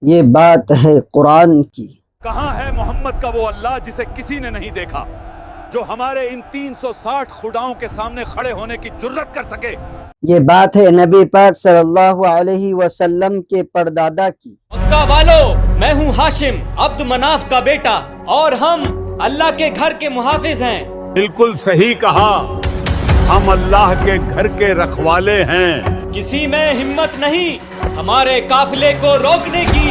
یہ بات ہے قرآن کی۔ کہاں ہے محمد کا وہ اللہ جسے کسی نے نہیں دیکھا، جو ہمارے ان 360 خداؤں کے سامنے کھڑے ہونے کی جرت کر سکے؟ یہ بات ہے نبی پاک صلی اللہ علیہ وسلم کے پردادا کی۔ مکہ والو، میں ہوں ہاشم عبد مناف کا بیٹا، اور ہم اللہ کے گھر کے محافظ ہیں۔ بالکل صحیح کہا، ہم اللہ کے گھر کے رکھوالے ہیں۔ کسی میں ہمت نہیں ہمارے قافلے کو روکنے کی۔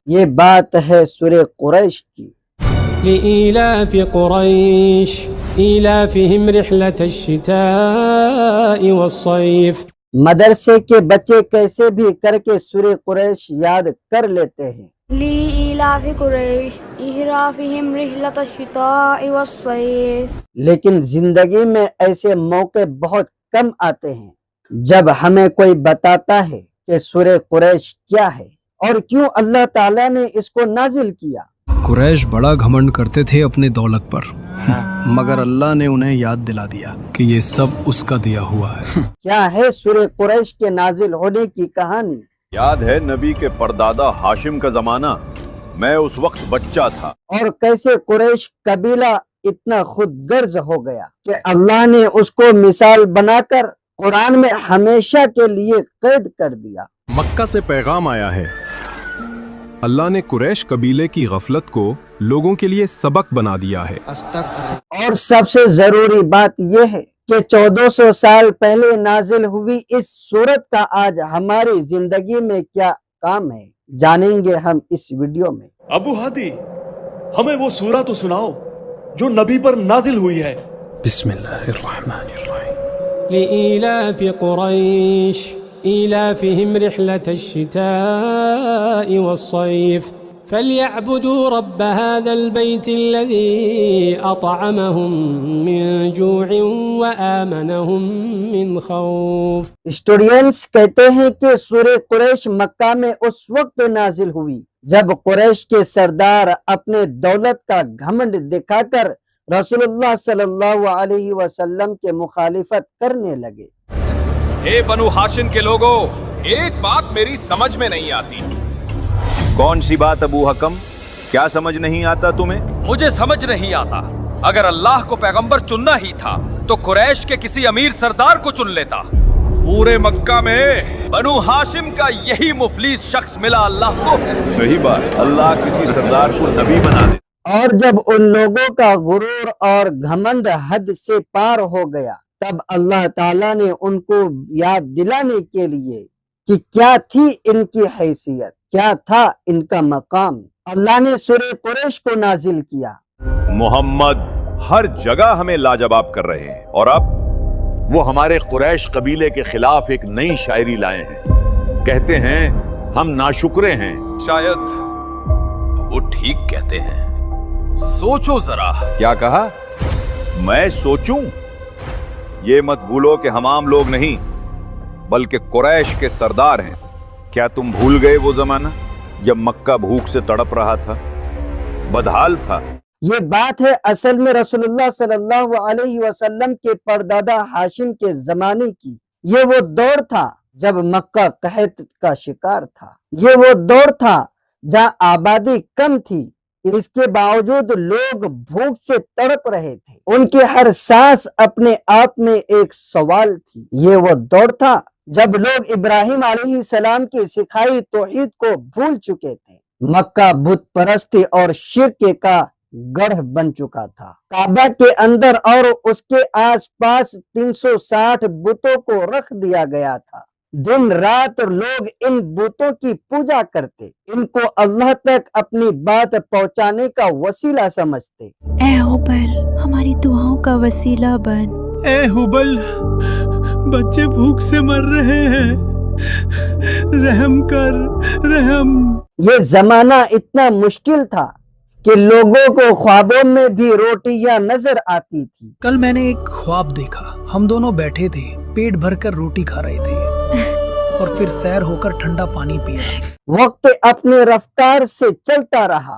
یہ بات ہے سورہ قریش کی۔ لإيلاف قريش إيلافهم رحلة الشتاء والصيف۔ مدرسے کے بچے کیسے بھی کر کے سورہ قریش یاد کر لیتے ہیں۔ لإيلاف قريش إيلافهم رحلة الشتاء والصيف۔ لیکن زندگی میں ایسے موقع بہت کم آتے ہیں جب ہمیں کوئی بتاتا ہے کہ سورہ قریش کیا ہے اور کیوں اللہ تعالیٰ نے اس کو نازل کیا۔ قریش بڑا گھمنڈ کرتے تھے اپنی دولت پر، مگر اللہ نے انہیں یاد دلا دیا کہ یہ سب اس کا دیا ہوا ہے۔ کیا ہے سورہ قریش کے نازل ہونے کی کہانی؟ یاد ہے نبی کے پردادا ہاشم کا زمانہ، میں اس وقت بچہ تھا۔ اور کیسے قریش قبیلہ اتنا خود غرض ہو گیا کہ اللہ نے اس کو مثال بنا کر قرآن میں ہمیشہ کے لیے قید کر دیا۔ مکہ سے پیغام آیا ہے، اللہ نے قریش قبیلے کی غفلت کو لوگوں کے لیے سبق بنا دیا ہے۔ اور سب سے ضروری بات یہ ہے کہ 1400 سال پہلے نازل ہوئی اس سورت کا آج ہماری زندگی میں کیا کام ہے، جانیں گے ہم اس ویڈیو میں۔ ابو ہادی، ہمیں وہ سورہ تو سناؤ جو نبی پر نازل ہوئی ہے۔ بسم اللہ الرحمن الرحیم۔ لإيلاف قريش إيلافهم رحلة الشتاء والصيف فليعبدوا رب هذا البيت الذي أطعمهم من جوع وآمنهم من خوف۔ اسٹوڈینٹس کہتے ہیں کہ سورہ قریش مکہ میں اس وقت نازل ہوئی جب قریش کے سردار اپنے دولت کا گھمنڈ دکھا کر رسول اللہ صلی اللہ علیہ وسلم کے مخالفت کرنے لگے۔ اے بنو ہاشم کے لوگوں، ایک بات میری سمجھ میں نہیں آتی۔ کون سی بات ابو حکم؟ کیا سمجھ نہیں آتا تمہیں؟ مجھے سمجھ نہیں آتا، اگر اللہ کو پیغمبر چننا ہی تھا تو قریش کے کسی امیر سردار کو چن لیتا۔ پورے مکہ میں بنو ہاشم کا یہی مفلس شخص ملا اللہ کو۔ صحیح بات، اللہ کسی سردار کو نبی بنا دے۔ اور جب ان لوگوں کا غرور اور گھمنڈ حد سے پار ہو گیا تب اللہ تعالیٰ نے ان کو یاد دلانے کے لیے کہ کیا تھی ان کی حیثیت، کیا تھا ان کا مقام، اللہ نے سورہ قریش کو نازل کیا۔ محمد ہر جگہ ہمیں لاجواب کر رہے ہیں، اور اب وہ ہمارے قریش قبیلے کے خلاف ایک نئی شاعری لائے ہیں۔ کہتے ہیں ہم ناشکرے ہیں۔ شاید وہ ٹھیک کہتے ہیں، سوچو ذرا۔ کیا کہا؟ میں سوچوں؟ یہ مت بھولو کہ ہم عام لوگ نہیں بلکہ قریش کے سردار ہیں۔ کیا تم بھول گئے وہ زمانہ جب مکہ بھوک سے تڑپ رہا تھا، بدحال تھا؟ یہ بات ہے اصل میں رسول اللہ صلی اللہ علیہ وسلم کے پردادا ہاشم کے زمانے کی۔ یہ وہ دور تھا جب مکہ قحط کا شکار تھا، یہ وہ دور تھا جہاں آبادی کم تھی، اس کے باوجود لوگ بھوک سے تڑپ رہے تھے، ان کی ہر سانس اپنے آپ میں ایک سوال تھی۔ یہ وہ دور تھا جب لوگ ابراہیم علیہ السلام کی سکھائی توحید کو بھول چکے تھے۔ مکہ بت پرستی اور شرک کا گڑھ بن چکا تھا۔ کعبہ کے اندر اور اس کے آس پاس 360 بتوں کو رکھ دیا گیا تھا۔ دن رات لوگ ان بتوں کی پوجا کرتے، ان کو اللہ تک اپنی بات پہنچانے کا وسیلہ سمجھتے۔ اے ہبل، ہماری دعاؤں کا وسیلہ بن۔ اے ہبل، بچے بھوک سے مر رہے ہیں، رحم کر، رحم۔ یہ زمانہ اتنا مشکل تھا کہ لوگوں کو خوابوں میں بھی روٹیاں نظر آتی تھی۔ کل میں نے ایک خواب دیکھا، ہم دونوں بیٹھے تھے، پیٹ بھر کر روٹی کھا رہے تھے اور پھر سیر ہو کر ٹھنڈا پانی پیا۔ وقت اپنے رفتار سے چلتا رہا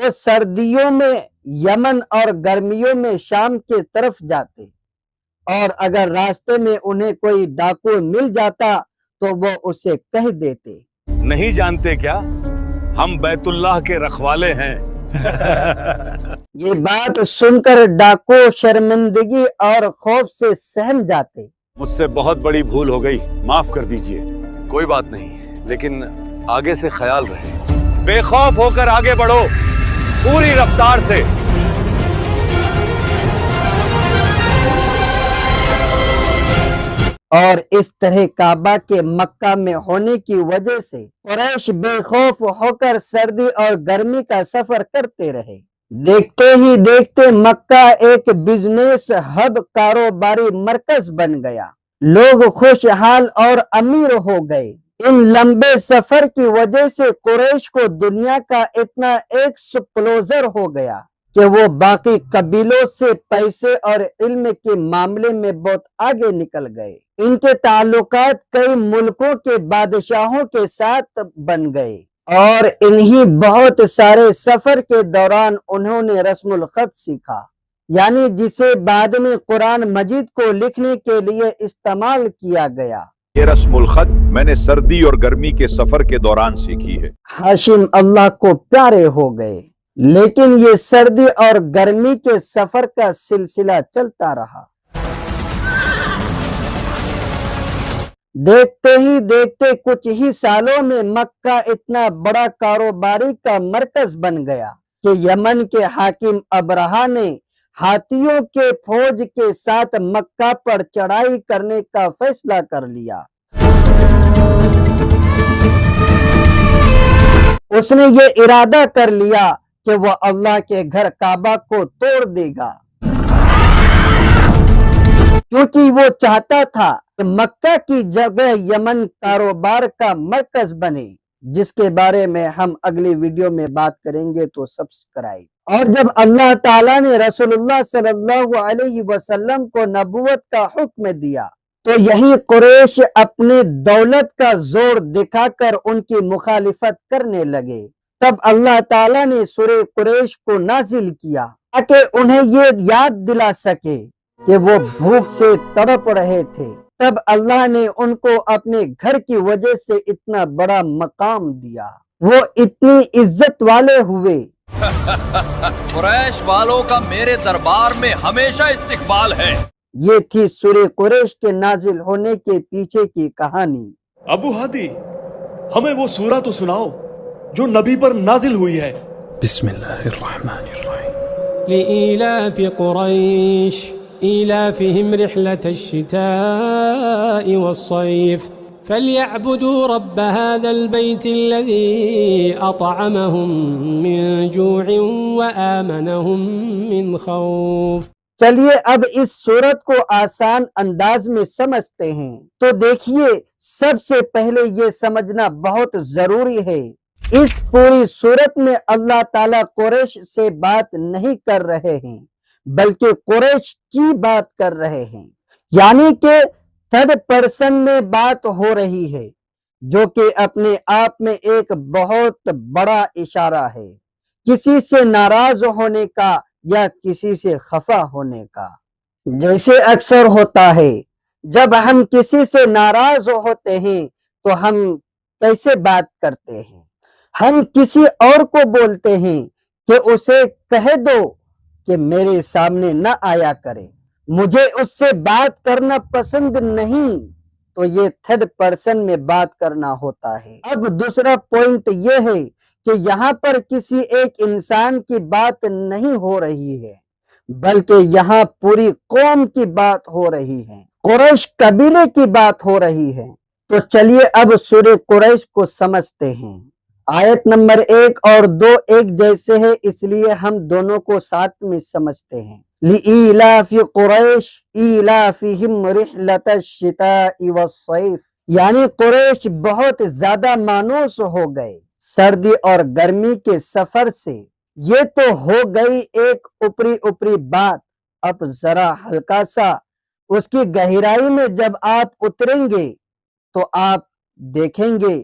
وہ سردیوں میں یمن اور گرمیوں میں شام کی طرف جاتے، اور اگر راستے میں انہیں کوئی ڈاکو مل جاتا تو وہ اسے کہہ دیتے، نہیں جانتے کیا ہم بیت اللہ کے رکھوالے ہیں؟ یہ بات سن کر ڈاکو شرمندگی اور خوف سے سہم جاتے۔ مجھ سے بہت بڑی بھول ہو گئی، معاف کر دیجئے۔ کوئی بات نہیں، لیکن آگے سے خیال رہے۔ بے خوف ہو کر آگے بڑھو پوری رفتار سے۔ اور اس طرح کعبہ کے مکہ میں ہونے کی وجہ سے قریش بے خوف ہو کر سردی اور گرمی کا سفر کرتے رہے۔ دیکھتے ہی دیکھتے مکہ ایک بزنس ہب، کاروباری مرکز بن گیا۔ لوگ خوشحال اور امیر ہو گئے۔ ان لمبے سفر کی وجہ سے قریش کو دنیا کا اتنا ایکسپلوژر ہو گیا کہ وہ باقی قبیلوں سے پیسے اور علم کے معاملے میں بہت آگے نکل گئے۔ ان کے تعلقات کئی ملکوں کے بادشاہوں کے ساتھ بن گئے، اور انہی بہت سارے سفر کے دوران انہوں نے رسم الخط سیکھا، یعنی جسے بعد میں قرآن مجید کو لکھنے کے لیے استعمال کیا گیا۔ یہ رسم الخط میں نے سردی اور گرمی کے سفر کے دوران سیکھی ہے۔ ہاشم اللہ کو پیارے ہو گئے، لیکن یہ سردی اور گرمی کے سفر کا سلسلہ چلتا رہا۔ دیکھتے ہی دیکھتے کچھ ہی سالوں میں مکہ اتنا بڑا کاروباری کا مرکز بن گیا کہ یمن کے حاکم ابرہہ نے ہاتھیوں کے فوج کے ساتھ مکہ پر چڑھائی کرنے کا فیصلہ کر لیا۔ اس نے یہ ارادہ کر لیا کہ وہ اللہ کے گھر کعبہ کو توڑ دے گا، کیونکہ وہ چاہتا تھا کہ مکہ کی جگہ یمن کاروبار کا مرکز بنے، جس کے بارے میں ہم اگلی ویڈیو میں بات کریں گے، تو سبسکرائب۔ اور جب اللہ تعالیٰ نے رسول اللہ صلی اللہ علیہ وسلم کو نبوت کا حکم دیا تو یہی قریش اپنے دولت کا زور دکھا کر ان کی مخالفت کرنے لگے۔ تب اللہ تعالیٰ نے سورہ قریش کو نازل کیا تاکہ انہیں یہ یاد دلا سکے کہ وہ بھوک سے تڑپ رہے تھے۔ تب اللہ نے ان کو اپنے گھر کی وجہ سے اتنا بڑا مقام دیا، وہ اتنی عزت والے ہوئے۔ قریش والوں کا میرے دربار میں ہمیشہ استقبال ہے۔ یہ تھی سورہ قریش کے نازل ہونے کے پیچھے کی کہانی۔ ابو ہادی، ہمیں وہ سورہ تو سناؤ جو نبی پر نازل ہوئی ہے۔ بسم اللہ الرحمن الرحیم۔ لإيلاف قريش إيلافهم رحلة الشتاء والصيف فليعبدوا رب هذا البيت الذي أطعمهم من جوع وآمنهم من خوف۔ چلیے اب اس سورت کو آسان انداز میں سمجھتے ہیں۔ تو دیکھیے، سب سے پہلے یہ سمجھنا بہت ضروری ہے، اس پوری سورت میں اللہ تعالیٰ قریش سے بات نہیں کر رہے ہیں، بلکہ قریش کی بات کر رہے ہیں، یعنی کہ تھرڈ پرسن میں بات ہو رہی ہے، جو کہ اپنے آپ میں ایک بہت بڑا اشارہ ہے کسی سے ناراض ہونے کا یا کسی سے خفا ہونے کا۔ جیسے اکثر ہوتا ہے، جب ہم کسی سے ناراض ہوتے ہیں تو ہم کیسے بات کرتے ہیں؟ ہم کسی اور کو بولتے ہیں کہ اسے کہہ دو کہ میرے سامنے نہ آیا کرے، مجھے اس سے بات کرنا پسند نہیں، تو یہ تھرڈ پرسن میں بات کرنا ہوتا ہے۔ اب دوسرا پوائنٹ یہ ہے کہ یہاں پر کسی ایک انسان کی بات نہیں ہو رہی ہے، بلکہ یہاں پوری قوم کی بات ہو رہی ہے، قریش قبیلے کی بات ہو رہی ہے۔ تو چلیے اب سورہ قریش کو سمجھتے ہیں۔ آیت نمبر 1 اور 2 ایک جیسے ہیں، اس لیے ہم دونوں کو ساتھ میں سمجھتے ہیں۔ لِإِيلَافِ قُرَيْشٍ إِيلَافِهِمْ رِحْلَةَ الشِّتَاءِ وَالصَّيْفِ، یعنی قریش بہت زیادہ مانوس ہو گئے سردی اور گرمی کے سفر سے۔ یہ تو ہو گئی ایک اوپری بات، اب ذرا ہلکا سا اس کی گہرائی میں جب آپ اتریں گے تو آپ دیکھیں گے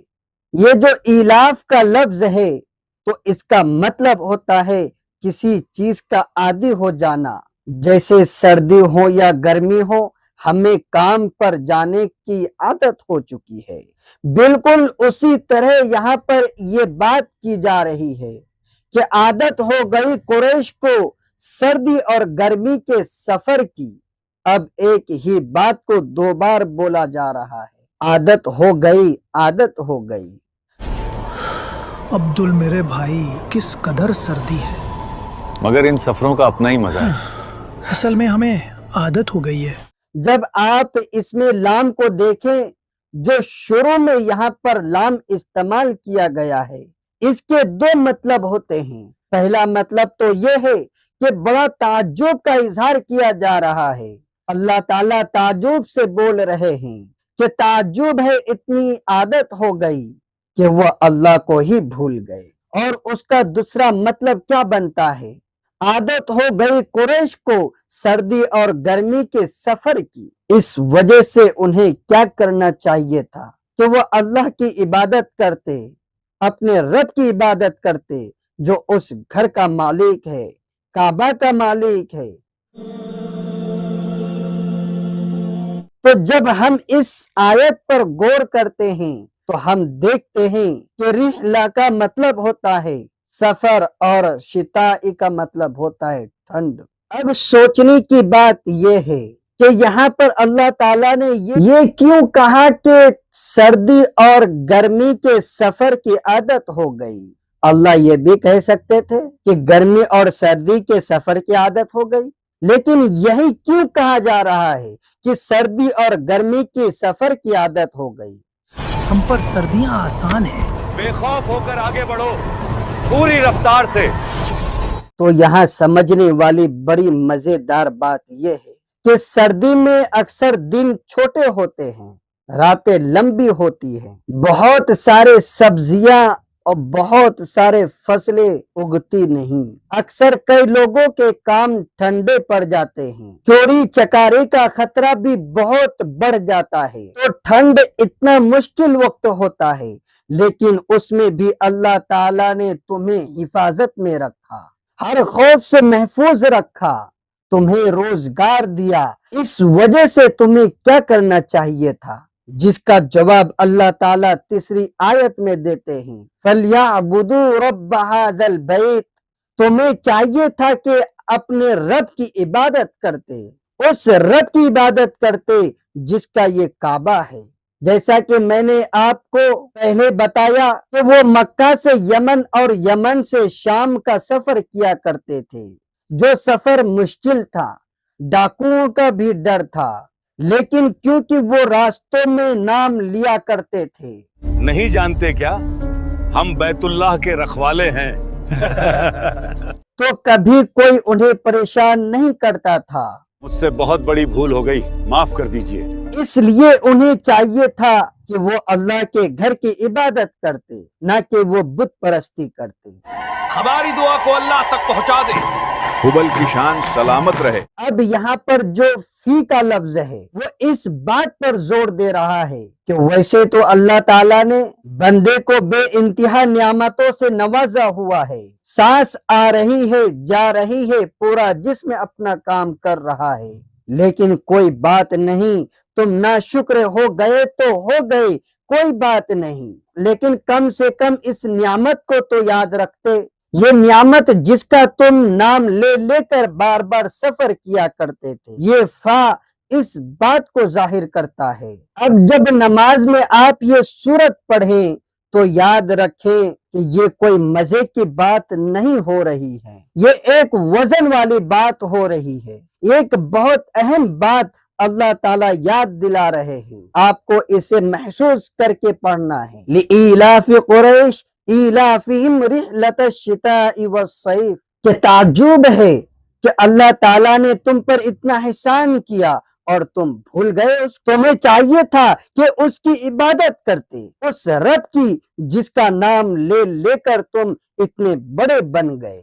یہ جو ایلاف کا لفظ ہے تو اس کا مطلب ہوتا ہے کسی چیز کا عادی ہو جانا، جیسے سردی ہو یا گرمی ہو، ہمیں کام پر جانے کی عادت ہو چکی ہے۔ بالکل اسی طرح یہاں پر یہ بات کی جا رہی ہے کہ عادت ہو گئی قریش کو سردی اور گرمی کے سفر کی۔ اب ایک ہی بات کو دو بار بولا جا رہا ہے، عادت ہو گئی، عادت ہو گئی۔ عبدل میرے بھائی، کس قدر سردی ہے، مگر ان سفروں کا اپنا ہی مزہ ہے۔ اصل میں ہمیں عادت ہو گئی ہے۔ جب آپ اس میں لام کو دیکھیں جو شروع میں یہاں پر لام استعمال کیا گیا ہے، اس کے دو مطلب ہوتے ہیں۔ پہلا مطلب تو یہ ہے کہ بڑا تعجب کا اظہار کیا جا رہا ہے، اللہ تعالیٰ تعجب سے بول رہے ہیں کہ تعجب ہے، اتنی عادت ہو گئی کہ وہ اللہ کو ہی بھول گئے۔ اور اس کا دوسرا مطلب کیا بنتا ہے؟ عادت ہو گئی قریش کو سردی اور گرمی کے سفر کی، اس وجہ سے انہیں کیا کرنا چاہیے تھا کہ وہ اللہ کی عبادت کرتے، اپنے رب کی عبادت کرتے جو اس گھر کا مالک ہے، کعبہ کا مالک ہے۔ تو جب ہم اس آیت پر غور کرتے ہیں تو ہم دیکھتے ہیں کہ رحلہ کا مطلب ہوتا ہے سفر اور شتائی کا مطلب ہوتا ہے ٹھنڈ۔ اب سوچنے کی بات یہ ہے کہ یہاں پر اللہ تعالیٰ نے یہ کیوں کہا کہ سردی اور گرمی کے سفر کی عادت ہو گئی؟ اللہ یہ بھی کہہ سکتے تھے کہ گرمی اور سردی کے سفر کی عادت ہو گئی، لیکن یہی کیوں کہا جا رہا ہے کہ سردی اور گرمی کے سفر کی عادت ہو گئی؟ ہم پر سردیاں آسان ہیں۔ بے خوف ہو کر آگے بڑھو پوری رفتار سے۔ تو یہاں سمجھنے والی بڑی مزیدار بات یہ ہے کہ سردی میں اکثر دن چھوٹے ہوتے ہیں، راتیں لمبی ہوتی ہیں، بہت سارے سبزیاں اور بہت سارے فصلیں اگتی نہیں، اکثر کئی لوگوں کے کام ٹھنڈے پڑ جاتے ہیں، چوری چکاری کا خطرہ بھی بہت بڑھ جاتا ہے۔ تو ٹھنڈ اتنا مشکل وقت ہوتا ہے، لیکن اس میں بھی اللہ تعالیٰ نے تمہیں حفاظت میں رکھا، ہر خوف سے محفوظ رکھا، تمہیں روزگار دیا۔ اس وجہ سے تمہیں کیا کرنا چاہیے تھا؟ جس کا جواب اللہ تعالیٰ تیسری آیت میں دیتے ہیں، فَلْيَعْبُدُوا رَبَّ هَذَا الْبَيْتِ، تمہیں چاہیے تھا کہ اپنے رب کی عبادت کرتے، اس رب کی عبادت کرتے جس کا یہ کعبہ ہے۔ جیسا کہ میں نے آپ کو پہلے بتایا کہ وہ مکہ سے یمن اور یمن سے شام کا سفر کیا کرتے تھے، جو سفر مشکل تھا، ڈاکوؤں کا بھی ڈر تھا، لیکن کیونکہ وہ راستوں میں نام لیا کرتے تھے۔ نہیں جانتے کیا ہم بیت اللہ کے رکھوالے ہیں؟ تو کبھی کوئی انہیں پریشان نہیں کرتا تھا۔ مجھ سے بہت بڑی بھول ہو گئی، معاف کر دیجئے۔ اس لیے انہیں چاہیے تھا کہ وہ اللہ کے گھر کی عبادت کرتے، نہ کہ وہ بت پرستی کرتے۔ ہماری دعا کو اللہ تک پہنچا دے۔ حبل کی شان سلامت رہے۔ اب یہاں پر جو فی کا لفظ ہے وہ اس بات پر زور دے رہا ہے کہ ویسے تو اللہ تعالیٰ نے بندے کو بے انتہا نعمتوں سے نوازا ہوا ہے، سانس آ رہی ہے، جا رہی ہے، پورا جسم اپنا کام کر رہا ہے، لیکن کوئی بات نہیں، تم ناشکر ہو گئے تو ہو گئے، کوئی بات نہیں، لیکن کم سے کم اس نعمت کو تو یاد رکھتے، یہ نعمت جس کا تم نام لے لے کر بار بار سفر کیا کرتے تھے۔ یہ فا اس بات کو ظاہر کرتا ہے۔ اب جب نماز میں آپ یہ سورت پڑھیں تو یاد رکھیں کہ یہ کوئی مزے کی بات نہیں ہو رہی ہے، یہ ایک وزن والی بات ہو رہی ہے، ایک بہت اہم بات اللہ تعالیٰ یاد دلا رہے ہیں، آپ کو اسے محسوس کر کے پڑھنا ہے۔ لِإِيلَافِ قُرَيْشٍ إِيلَافِهِمْ رِحْلَةَ الشِّتَاءِ وَالصَّيْفِ، کہ تعجب ہے کہ اللہ تعالیٰ نے تم پر اتنا احسان کیا اور تم بھول گئے، تمہیں چاہیے تھا کہ اس کی عبادت کرتے، اس رب کی جس کا نام لے لے کر تم اتنے بڑے بن گئے۔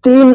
3